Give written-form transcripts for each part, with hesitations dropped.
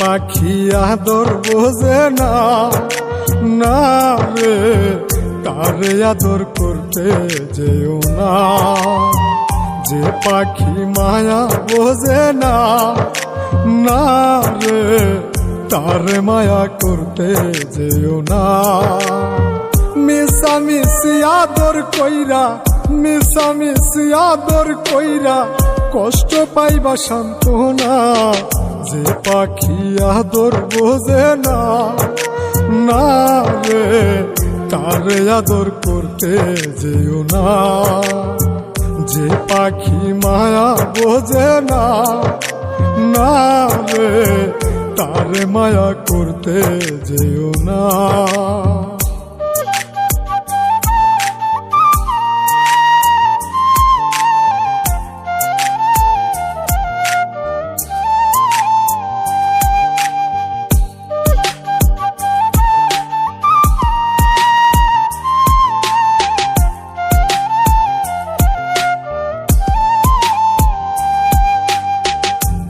পাখি আদর বোঝে না, না রে তারে আদর করতে যেও না। যে পাখি মায়া বোঝে না, না রে তারে মায়া করতে যেও না। মিশামিশি আদর কইরা, মিশামিশি আদর কইরা কষ্ট পাইবা সান্ত্বনা। যে পাখি আদর বোঝে না, না রে তারে আদর করতে যেও না। যে পাখি মায়া বোঝে না, না রে তারে মায়া করতে যেও না।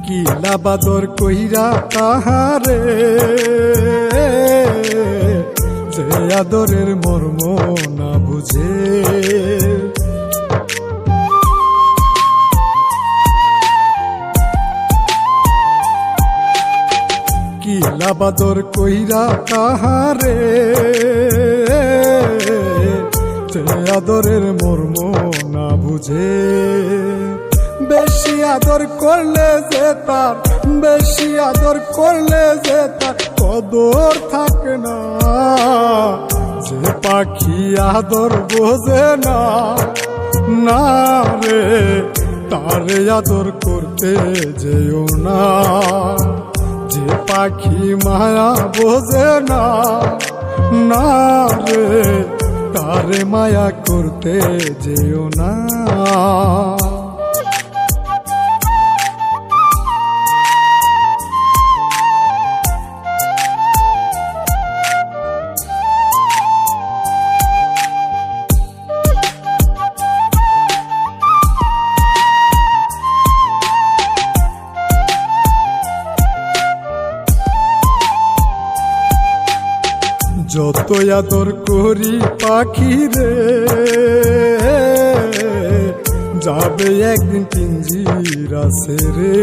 কিলা বাদর কইরা তাহারে, যে আদরের মর্ম না বুঝে। কিলা বাদর কইরা তাহারে, যে আদরের মর্ম না বুঝে। বেশি আদর করলে যে তার, বেশি আদর করলে যে তার কদর থাকে না। যে পাখি আদর বোঝে না, না রে তারে আদর করতে যেও না। যে পাখি মায়া বোঝে না, না রে তারে মায়া করতে যেও না। যত আদর করি পাখি রে, যাবে একদিন পিঞ্জিরা ছেড়ে।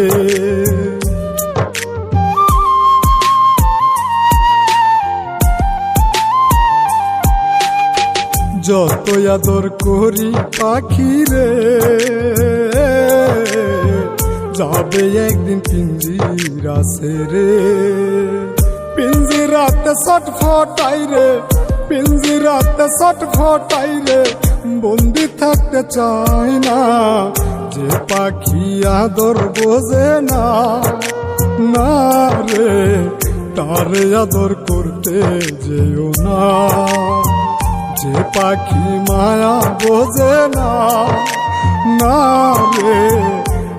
যত আদর করি পাখি রে, যাবে একদিন পিঞ্জিরা ছেড়ে। পিঞ্জিরাতে ছটফটাই রে, পিঞ্জিরাতে ছটফটাই রে, বন্দি থাকতে চাই না। যে পাখি আদর বোঝে না, না রে তারে আদর করতে যেও না। যে পাখি মায়া বোঝে না, না রে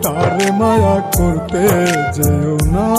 তারে মায়া করতে যেও না।